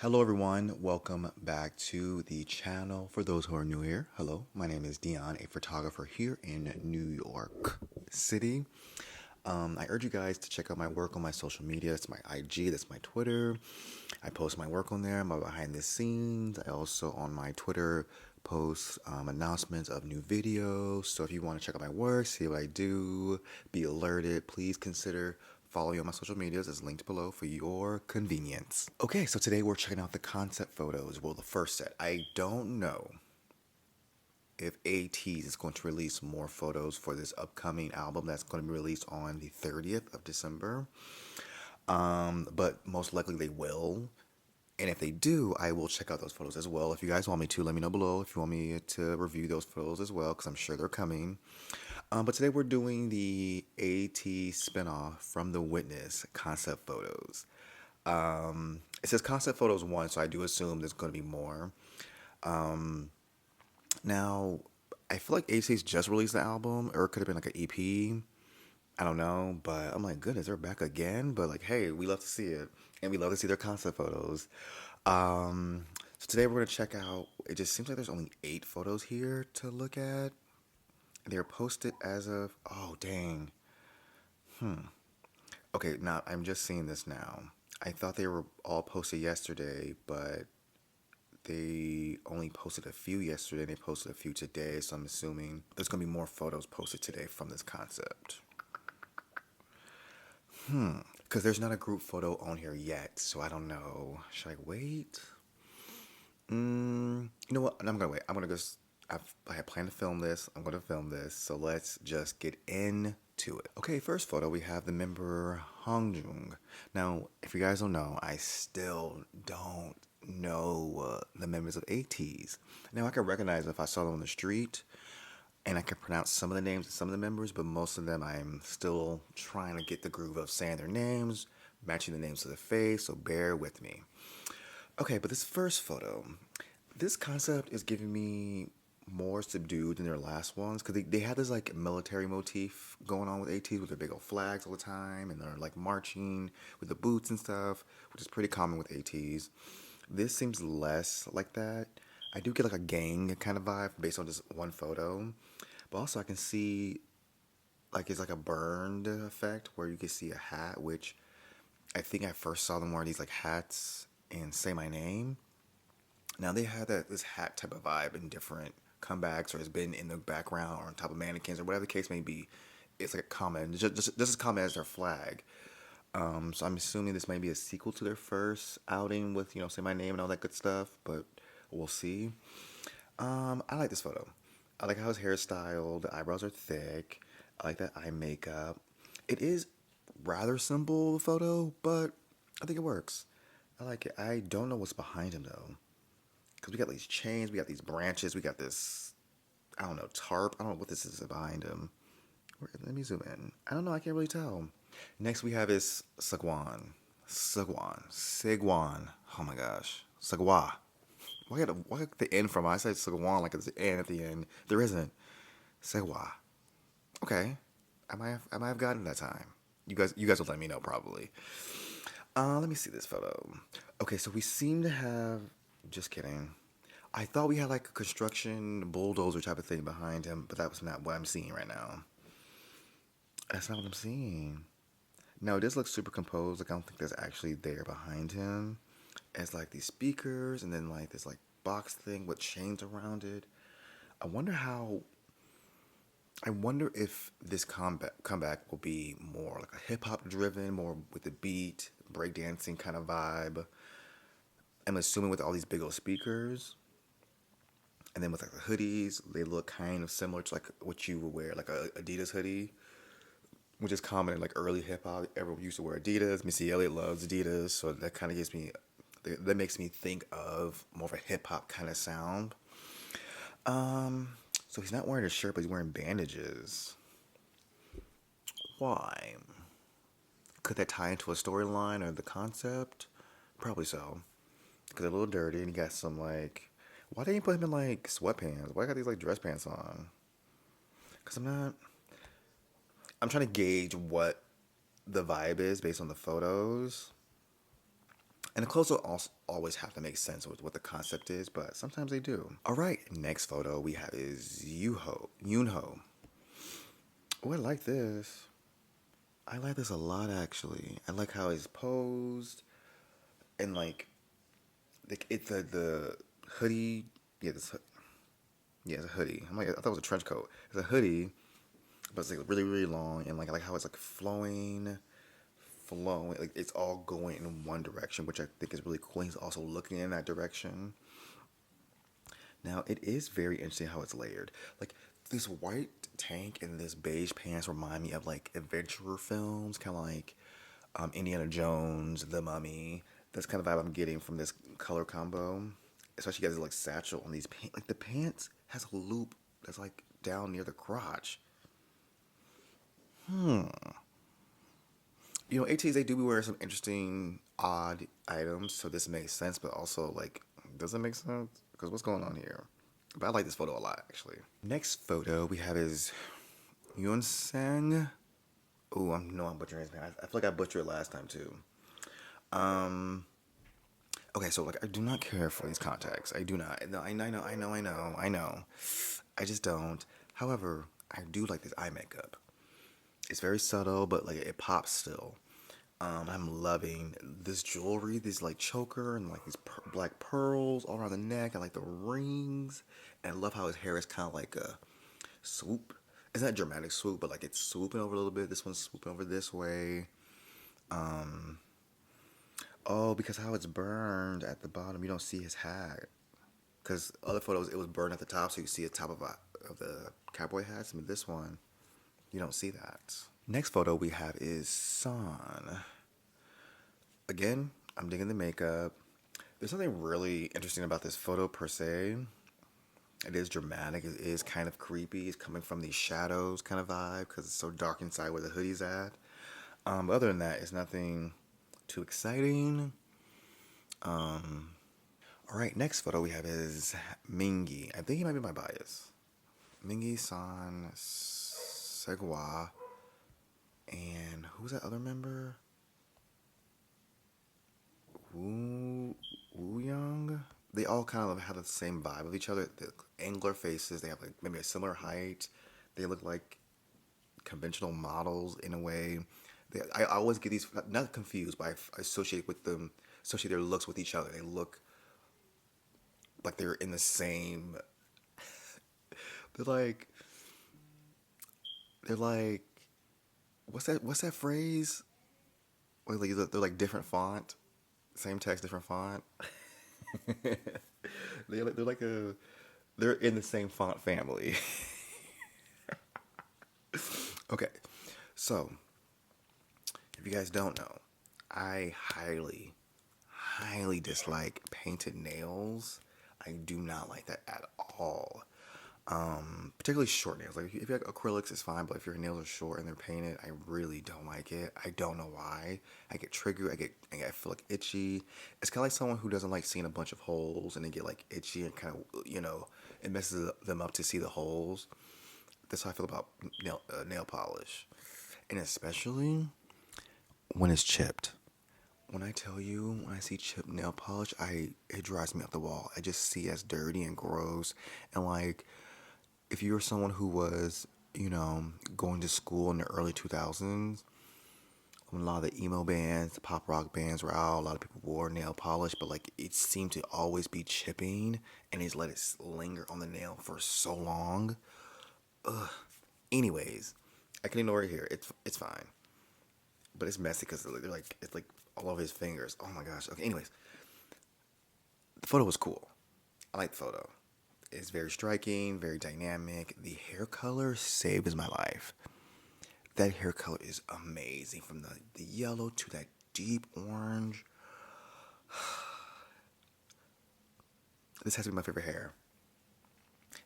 Hello, everyone. Welcome back to the channel. For those who are new here, hello. My name is Dion, a photographer here in New York City. I urge you guys to check out my work on my social media. That's my IG, that's my Twitter. I post my work on there, my behind the scenes. I also on my Twitter post announcements of new videos. So if you want to check out my work, see what I do, be alerted, please consider following on my social medias. It's linked below for your convenience. Okay, so today we're checking out the concept photos. Well, the first set. I don't know if Ateez is going to release more photos for this upcoming album that's going to be released on the 30th of December. But most likely they will. And if they do, I will check out those photos as well. If you guys want me to, let me know below if you want me to review those photos as well, because I'm sure they're coming. But today we're doing the AT spinoff from The Witness concept photos. It says concept photos 1, so I do assume there's going to be more. Now, I feel like AT's just released the album, or it could have been like an EP. I don't know, but I'm like, goodness, they're back again. But like, hey, we love to see it, and we love to see their concept photos. So today we're gonna check out. It just seems like there's only 8 photos here to look at. They're posted as of, oh dang. Okay, now I'm just seeing this now. I thought they were all posted yesterday, but they only posted a few yesterday and they posted a few today, so I'm assuming there's gonna be more photos posted today from this concept. Because there's not a group photo on here yet, so I don't know. Should I wait? You know what? I'm gonna wait. I'm gonna just. I had planned to film this. I'm gonna film this. So let's just get into it. Okay, first photo we have the member Jung. Now, if you guys don't know, I still don't know the members of Ateez. Now I can recognize if I saw them on the street, and I can pronounce some of the names of some of the members, but most of them I'm still trying to get the groove of saying their names, matching the names to the face. So bear with me. Okay, but this first photo, this concept is giving me more subdued than their last ones because they had this like military motif going on with AT with their big old flags all the time and they're like marching with the boots and stuff, which is pretty common with ATs. This seems less like that. I do get like a gang kind of vibe based on just one photo, but also I can see like it's like a burned effect where you can see a hat, which I think I first saw them wearing these like hats and Say My Name. Now they had this hat type of vibe in different comebacks, or has been in the background or on top of mannequins or whatever the case may be. It's like a common, just as common as their flag. So I'm assuming this might be a sequel to their first outing with Say My Name and all that good stuff, but we'll see. I like this photo. I like how his hair is styled. The eyebrows are thick. I like that eye makeup. It is rather simple photo, but I think it works. I like it. I don't know what's behind him though, because we got these chains, we got these branches, we got this, I don't know, tarp. I don't know what this is behind him. Let me zoom in. I don't know. I can't really tell. Next we have is Saguan. Saguan. Oh my gosh. Sagwa. Why the end from? I said Saguan like it's the N at the end. There isn't. Sagwa. Okay. I might have gotten that time. You guys will let me know probably. Let me see this photo. Okay, so we seem to have. Just kidding. I thought we had like a construction bulldozer type of thing behind him, but that was not what I'm seeing right now. That's not what I'm seeing. No, this looks super composed. Like I don't think that's actually there behind him. It's like these speakers and then like this like box thing with chains around it. I wonder how. I wonder if this comeback will be more like a hip hop driven, more with the beat, breakdancing kind of vibe. I'm assuming with all these big old speakers, and then with like the hoodies, they look kind of similar to like what you would wear, like a Adidas hoodie, which is common in like early hip hop. Everyone used to wear Adidas. Missy Elliott loves Adidas, so that kind of gives me, that makes me think of more of a hip hop kind of sound. So he's not wearing a shirt, but he's wearing bandages. Why? Could that tie into a storyline or the concept? Probably so. Because they're a little dirty and he got some like. Why didn't you put him in like sweatpants? Why got these like dress pants on? Because I'm not. I'm trying to gauge what the vibe is based on the photos. And the clothes don't also always have to make sense with what the concept is, but sometimes they do. All right, next photo we have is Yoonho. Oh, I like this. I like this a lot, actually. I like how he's posed, and like the hoodie. Yeah, yeah, it's a hoodie. I'm like, I thought it was a trench coat. It's a hoodie, but it's like really really long, and like I like how it's like flowing. Like it's all going in one direction, which I think is really cool. He's also looking in that direction. Now it is very interesting how it's layered. Like this white tank and this beige pants remind me of like adventurer films, kind of like Indiana Jones, The Mummy. That's kind of vibe I'm getting from this color combo. Especially guys like satchel on these pants. Like the pants has a loop that's like down near the crotch. You know, ATEEZ, they do be wearing some interesting, odd items, so this makes sense, but also, like, does it make sense? Because what's going on here? But I like this photo a lot, actually. Next photo we have is Yoonsang. Oh, I'm butchering his name. I feel like I butchered it last time, too. Um, okay, so, like, I do not care for these contacts. I do not. No, I know. I just don't. However, I do like this eye makeup. It's very subtle, but like it pops still. I'm loving this jewelry, this like choker and like these black pearls all around the neck. I like the rings, and I love how his hair is kind of like a swoop. It's not a dramatic swoop, but like it's swooping over a little bit. This one's swooping over this way. Oh, because how it's burned at the bottom, you don't see his hat. Because other photos, it was burned at the top, so you see the top of the cowboy hats. I mean, this one, you don't see that. Next photo we have is San. Again, I'm digging the makeup. There's something really interesting about this photo per se. It is dramatic. It is kind of creepy. It's coming from these shadows kind of vibe because it's so dark inside where the hoodie's at. But other than that, it's nothing too exciting. All right, next photo we have is Mingy. I think he might be my bias. Mingy-san, Saguan, and who's that other member? Young. They all kind of have the same vibe of each other. The angular faces. They have like maybe a similar height. They look like conventional models in a way. I always get these not confused, but I associate with them. Associate their looks with each other. They look like they're in the same. They're like. They're like. What's that phrase? Like they're like different font, same text, different font. They're like a they're in the same font family. Okay, so if you guys don't know, I highly dislike painted nails. I do not like that at all. Particularly short nails. Like if you have acrylics, it's fine, but if your nails are short and they're painted, I really don't like it. I don't know why. I get triggered. I feel like itchy. It's kind of like someone who doesn't like seeing a bunch of holes and they get like itchy and kind of it messes them up to see the holes. That's how I feel about nail polish, and especially when it's chipped. When I tell you, when I see chipped nail polish, it drives me up the wall. I just see it as dirty and gross, and like if you're someone who was, going to school in the early 2000s, when a lot of the emo bands, the pop rock bands were out, a lot of people wore nail polish, but like it seemed to always be chipping, and they just let it linger on the nail for so long. Anyways, I can ignore it here. It's fine, but it's messy because it's like all over his fingers. Oh my gosh. Okay. Anyways, the photo was cool. I like the photo. It's very striking, very dynamic. The hair color saved my life. That hair color is amazing. From the yellow to that deep orange. This has to be my favorite hair.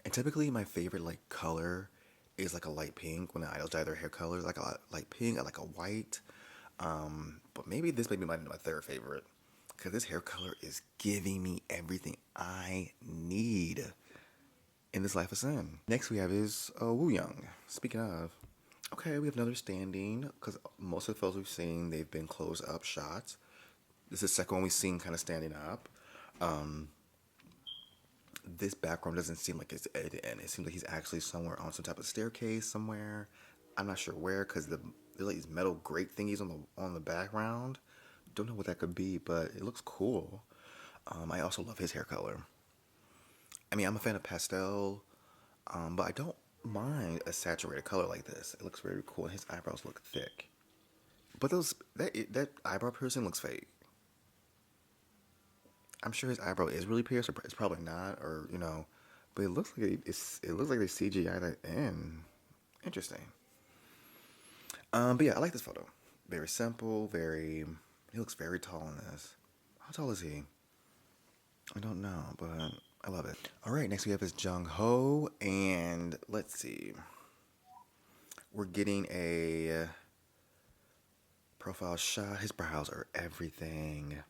And typically my favorite like color is like a light pink when the idols dye their hair colors. Like a light pink, I like a white. But maybe this may be my third favorite. Because this hair color is giving me everything I need in this life of sin. Next we have is Woo Young. Speaking of, okay, we have another standing because most of the photos we've seen they've been close up shots. This is the second one we've seen kind of standing up. Um, this background doesn't seem like it's at the end. It seems like he's actually somewhere on some type of staircase somewhere. I'm not sure where because there's like these metal grate thingies on the background. Don't know what that could be, but it looks cool. I also love his hair color. I mean, I'm a fan of pastel, but I don't mind a saturated color like this. It looks very cool. And his eyebrows look thick, but that eyebrow piercing looks fake. I'm sure his eyebrow is really pierced, or it's probably not, or but it looks like it looks like they CGI that in. Interesting. But yeah, I like this photo. Very simple. Very. He looks very tall in this. How tall is he? I don't know, but I love it. All right, next we have is Jungho, and let's see. We're getting a profile shot. His brows are everything.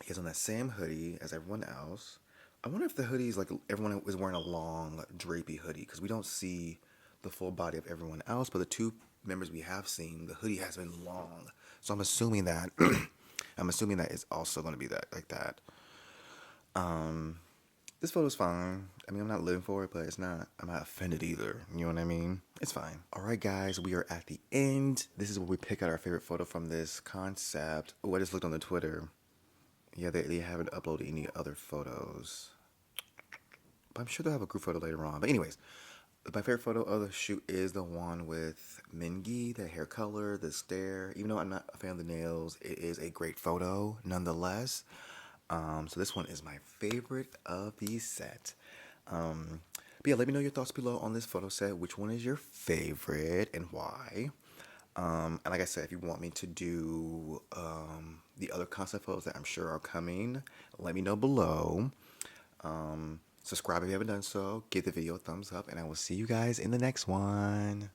He has on that same hoodie as everyone else. I wonder if the hoodie's like everyone is wearing a long drapey hoodie because we don't see the full body of everyone else, but the two members we have seen, the hoodie has been long. So I'm assuming that it's also going to be that like that. This photo's fine. I mean, I'm not living for it, but I'm not offended either. You know what I mean? It's fine. All right, guys, we are at the end. This is where we pick out our favorite photo from this concept. Oh, I just looked on the Twitter. Yeah, they haven't uploaded any other photos. But I'm sure they'll have a group photo later on. But anyways, my favorite photo of the shoot is the one with Mingy, the hair color, the stare. Even though I'm not a fan of the nails, it is a great photo nonetheless. So this one is my favorite of the set. But yeah, let me know your thoughts below on this photo set. Which one is your favorite and why? And like I said, if you want me to do the other concept photos that I'm sure are coming, let me know below. Subscribe if you haven't done so. Give the video a thumbs up, and I will see you guys in the next one.